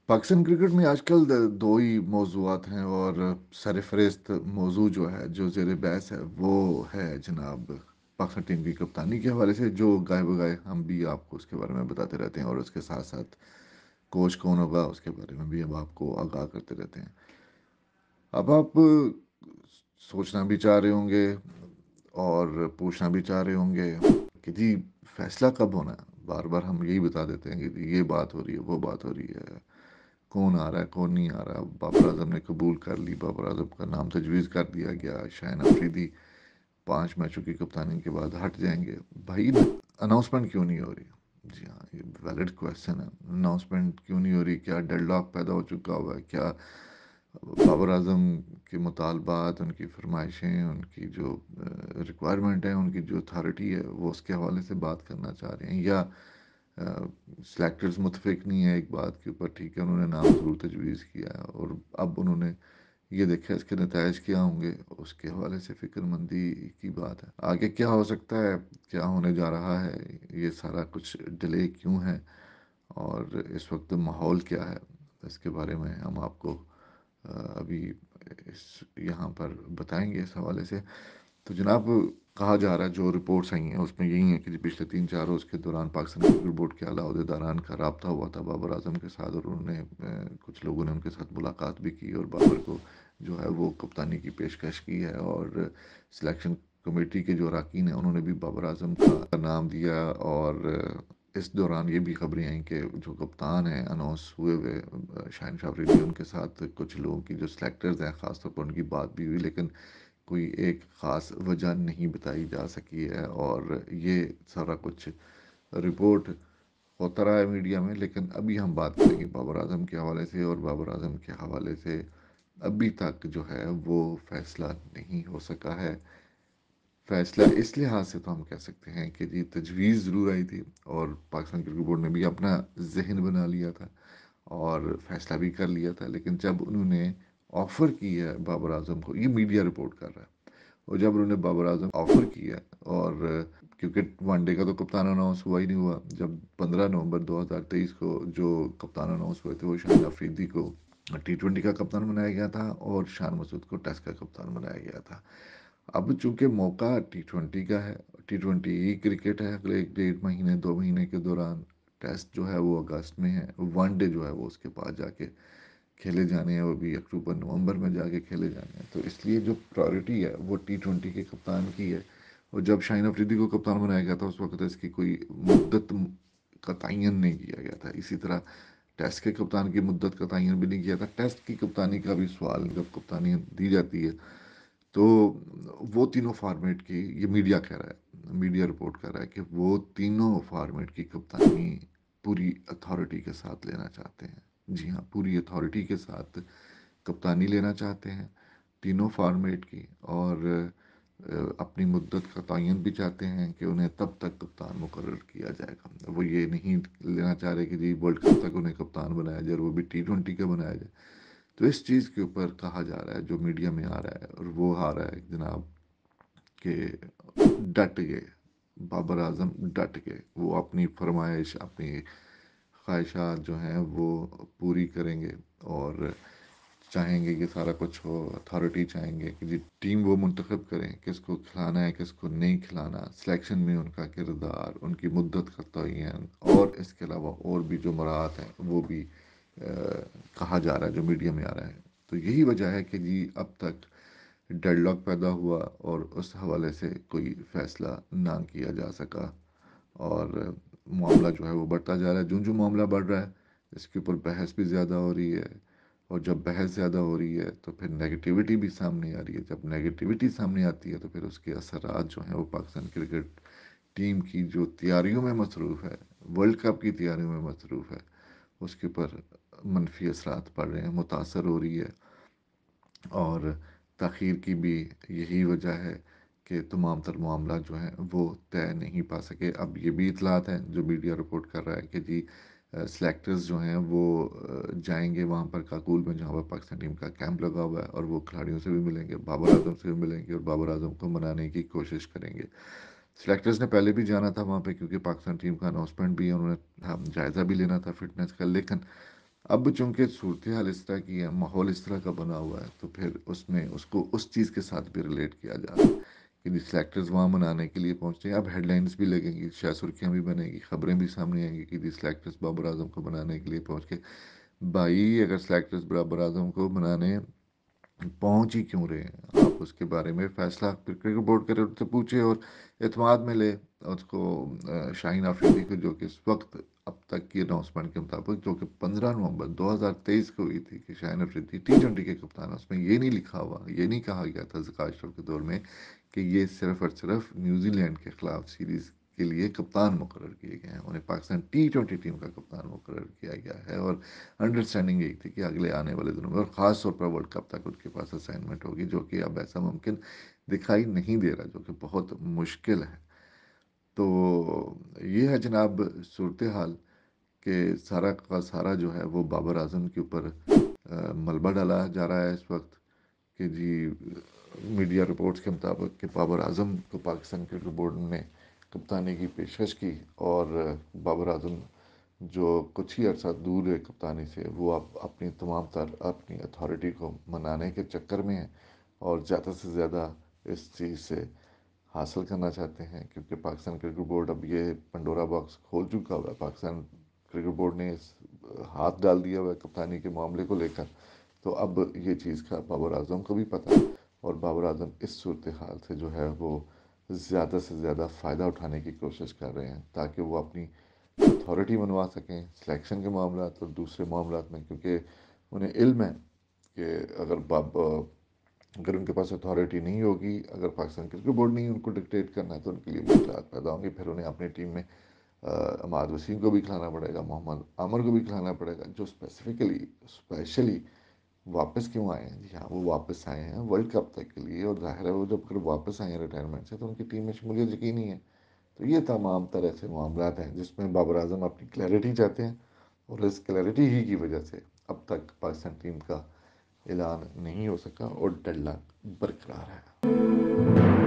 Pakistan cricket में आजकल दो ही मौज़ूआत हैं और सरफ़हरिस्त मौज़ू जो है, जो ज़ेर बहस है, वो है जनाब पाकिस्तान टीम की कप्तानी के हवाले से, जो गाए-बगाए हम भी आपको उसके बारे में बताते रहते हैं और उसके साथ-साथ कोच कौन होगा, उसके बारे में भी हम आपको आगाह करते रहते हैं। अब आप सोचना भी चाह रहे होंगे और पूछना भी चाह रहे होंगे कि जी फ़ैसला कब होना है? बार-बार हम यही बता देते हैं कि जी ये बात हो रही है, वो बात हो रही है। कौन आ रहा है, कौन नहीं आ रहा। बाबर आजम ने कबूल कर ली, बाबर आजम का नाम तजवीज़ कर दिया गया। शाहिन अफरीदी 5 मैचों की कप्तानी के बाद हट जाएंगे। भाई अनाउंसमेंट क्यों नहीं हो रही? जी हाँ, ये वैलिड क्वेश्चन है। अनाउंसमेंट क्यों नहीं हो रही? क्या डेडलॉक पैदा हो चुका हुआ है? क्या बाबर आजम के मुतालबात, उनकी फरमाइशें, उनकी जो रिक्वायरमेंट है, उनकी जो अथॉरिटी है, वो उसके हवाले से बात करना चाह रहे हैं, या सेलेक्टर्स मुतफिक नहीं है एक बात के ऊपर? ठीक है, उन्होंने नाम ज़रूर तजवीज़ किया है और अब उन्होंने ये देखा इसके नताइज क्या होंगे, उसके हवाले से फ़िक्रमंदी की बात है। आगे क्या हो सकता है, क्या होने जा रहा है, ये सारा कुछ डिले क्यों है और इस वक्त माहौल क्या है, इसके बारे में हम आपको अभी इस यहाँ पर बताएंगे इस हवाले से। तो जनाब, कहा जा रहा है, जो रिपोर्ट्स आई हैं उसमें यही है कि जी पिछले 3-4 रोज़ के दौरान पाकिस्तान क्रिकेट बोर्ड के आला अहदेदारान का राब्ता हुआ था बाबर आजम के साथ और उन्होंने कुछ लोगों ने उनके साथ मुलाकात भी की और बाबर को जो है वो कप्तानी की पेशकश की है और सिलेक्शन कमेटी के जो अरकान हैं उन्होंने भी बाबर आजम का नाम दिया। और इस दौरान ये भी खबरें आई कि जो कप्तान हैं अनाउंस हुए हुए शाहिन शाह अफरीदी, उनके साथ कुछ लोगों की जो सिलेक्टर्स हैं ख़ासतौर पर उनकी बात भी हुई, लेकिन कोई एक ख़ास वजह नहीं बताई जा सकी है। और ये सारा कुछ रिपोर्ट होता रहा है मीडिया में, लेकिन अभी हम बात करेंगे बाबर आजम के हवाले से और बाबर आजम के हवाले से अभी तक जो है वो फ़ैसला नहीं हो सका है। फ़ैसला इस लिहाज से तो हम कह सकते हैं कि जी तजवीज़ ज़रूर आई थी और पाकिस्तान क्रिकेट बोर्ड ने भी अपना जहन बना लिया था और फ़ैसला भी कर लिया था, लेकिन जब उन्होंने ऑफ़र की है बाबर आजम को, ये मीडिया रिपोर्ट कर रहा है, और जब उन्होंने बाबर आजम ऑफ़र किया और क्योंकि वनडे का तो कप्तान अनाउंस हुआ ही नहीं हुआ, जब 15 नवंबर 2023 को जो कप्तान अनाउंस हुए थे वो शाहिद अफरीदी को टी20 का कप्तान बनाया गया था और शान मसूद को टेस्ट का कप्तान बनाया गया था। अब चूंकि मौका टी20 का है, टी20 ही क्रिकेट है अगले 1 डेढ़ महीने 2 महीने के दौरान, टेस्ट जो है वो अगस्त में है, वनडे जो है वो उसके पास जाके खेले जाने हैं, वो भी अक्टूबर नवंबर में जाके खेले जाने हैं। तो इसलिए जो प्रायोरिटी है वो टी20 के कप्तान की है। और जब शाहिन अफरीदी को कप्तान बनाया गया था उस वक्त इसकी कोई मुद्दत का तयन नहीं किया गया था। इसी तरह टेस्ट के कप्तान की मुद्दत का तयन भी नहीं किया था। टेस्ट की कप्तानी का भी सवाल, जब कप्तानी दी जाती है तो वो तीनों फॉर्मेट की, ये मीडिया कह रहा है, मीडिया रिपोर्ट कर रहा है कि वो तीनों फॉर्मेट की कप्तानी पूरी अथॉरिटी के साथ लेना चाहते हैं। जी हाँ, पूरी अथॉरिटी के साथ कप्तानी लेना चाहते हैं तीनों फॉर्मेट की, और अपनी मुद्दत का तयन भी चाहते हैं कि उन्हें तब तक कप्तान मुकर्रर किया जाएगा। वो ये नहीं लेना चाह रहे कि जी वर्ल्ड कप तक उन्हें कप्तान बनाया जाए और वो भी टी20 का बनाया जाए। तो इस चीज़ के ऊपर कहा जा रहा है, जो मीडिया में आ रहा है, और वो आ रहा है जनाब कि डट गए, बाबर आजम डट गए, वो अपनी फरमाइश, अपनी ख्वाहिशात जो हैं वो पूरी करेंगे और चाहेंगे कि सारा कुछ हो। अथॉरिटी चाहेंगे कि जी टीम वो मुंतखब करें किसको खिलाना है किसको नहीं खिलाना, सिलेक्शन में उनका किरदार, उनकी मुद्दत का तयन, और इसके अलावा और भी जो मराहत हैं वो भी कहा जा रहा है, जो मीडिया में आ रहा है। तो यही वजह है कि जी अब तक डेडलॉक पैदा हुआ और उस हवाले से कोई फ़ैसला ना किया जा सका और मामला जो है वो बढ़ता जा रहा है। जो जो मामला बढ़ रहा है इसके ऊपर बहस भी ज़्यादा हो रही है, और जब बहस ज़्यादा हो रही है तो फिर नेगेटिविटी भी सामने आ रही है। जब नेगेटिविटी सामने आती है तो फिर उसके असरात जो हैं वो पाकिस्तान क्रिकेट टीम की जो तैयारियों में मसरूफ़ है, वर्ल्ड कप की तैयारियों में मसरूफ़ है, उसके ऊपर मनफी असरात पड़ रहे हैं, मुतासर हो रही है। और ताख़ीर की भी यही वजह है कि तमाम तर मामला जो है वो तय नहीं पा सके। अब ये भी इतलात हैं, जो मीडिया रिपोर्ट कर रहा है कि जी सेलेक्टर्स जो हैं वो जाएंगे वहाँ पर काकुल में, जहाँ पर पाकिस्तान टीम का कैंप लगा हुआ है, और वो खिलाड़ियों से भी मिलेंगे, बाबर आजम से भी मिलेंगे और बाबर आजम को मनाने की कोशिश करेंगे। सेलेक्टर्स ने पहले भी जाना था वहाँ पे, क्योंकि पाकिस्तान टीम का अनाउंसमेंट भी है, उन्होंने जायज़ा भी लेना था फिटनेस का, लेकिन اب چونکہ صورتحال اس طرح کی ہے، ماحول اس طرح کا بنا ہوا ہے، تو پھر اس میں اس کو اس چیز کے ساتھ بھی ریلیٹ کیا جا رہا ہے کہ جی سلیکٹرز وہاں منانے کے لیے پہنچتے ہیں، اب ہیڈ لائنز بھی لگیں گی، شاید سرخیاں بھی بنیں گی، خبریں بھی سامنے آئیں گی کہ جی سلیکٹرز بابر اعظم کو بنانے کے لیے پہنچ کے بھائی اگر سلیکٹرز بابر اعظم کو بنانے پہنچ ہی کیوں رہے ہیں، آپ اس کے بارے میں فیصلہ پھر کرکٹ بورڈ کے سے پوچھے اور اعتماد میں لے اس کو۔ شاہین آفریدی کو جو کہ اس وقت اب تک کی اناؤنسمنٹ کے مطابق جو کہ 15 نومبر 2023 کو ہوئی تھی کہ شاہین آفریدی T20 کے کپتان، اس میں یہ نہیں لکھا ہوا، یہ نہیں کہا گیا تھا زکا اشرف کے دور میں کہ یہ صرف اور صرف نیوزی لینڈ کے خلاف سیریز کے لیے کپتان مقرر کیے گئے ہیں، انہیں پاکستان T20 ٹیم کا کپتان مقرر کیا گیا ہے، اور انڈرسٹینڈنگ یہی تھی کہ اگلے آنے والے دنوں میں اور خاص طور پر ورلڈ کپ تک ان کے پاس اسائنمنٹ ہوگی، جو کہ اب ایسا ممکن دکھائی نہیں دے رہا، جو کہ بہت مشکل ہے۔ تو یہ ہے جناب صورتحال کہ سارا کا سارا جو ہے وہ بابر اعظم کے اوپر ملبہ ڈالا جا رہا ہے اس وقت کہ جی میڈیا رپورٹس کے مطابق کہ بابر اعظم کو پاکستان کرکٹ بورڈ نے کپتانی کی پیشکش کی، اور بابر اعظم جو کچھ ہی عرصہ دور ہے کپتانی سے، وہ اب اپنی تمام تر اپنی اتھارٹی کو منانے کے چکر میں ہیں اور زیادہ سے زیادہ اس چیز سے حاصل کرنا چاہتے ہیں، کیونکہ پاکستان کرکٹ بورڈ اب یہ پنڈورا باکس کھول چکا ہوا ہے۔ پاکستان کرکٹ بورڈ نے ہاتھ ڈال دیا ہوا ہے کپتانی کے معاملے کو لے کر، تو اب یہ چیز کا بابر اعظم کو بھی پتہ ہے، اور بابر اعظم اس صورتحال سے جو ہے وہ زیادہ سے زیادہ فائدہ اٹھانے کی کوشش کر رہے ہیں تاکہ وہ اپنی اتھارٹی بنوا سکیں سلیکشن کے معاملات اور دوسرے معاملات میں، کیونکہ انہیں علم ہے کہ اگر ان کے پاس اتھارٹی نہیں ہوگی، اگر پاکستان کرکٹ بورڈ نہیں ان کو ڈکٹیٹ کرنا ہے، تو ان کے لیے مشکلات پیدا ہوں گی، پھر انہیں اپنی ٹیم میں اماد وسیم کو بھی کھلانا پڑے گا، محمد عامر کو بھی کھلانا پڑے گا، جو اسپیشلی واپس کیوں آئے ہیں؟ جی ہاں، وہ واپس آئے ہیں ورلڈ کپ تک کے لیے، اور ظاہر ہے وہ جب پھر واپس آئے ہیں ریٹائرمنٹ سے تو ان کی ٹیم میں شمولیت یقینی ہے۔ تو یہ تمام طرح سے معاملات ہیں جس میں بابر اعظم اپنی کلیئرٹی چاہتے ہیں، اور اس کلیئرٹی ہی کی وجہ سے اب تک پاکستان ٹیم کا اعلان نہیں ہو سکا اور ڈیڈ لاک برقرار ہے۔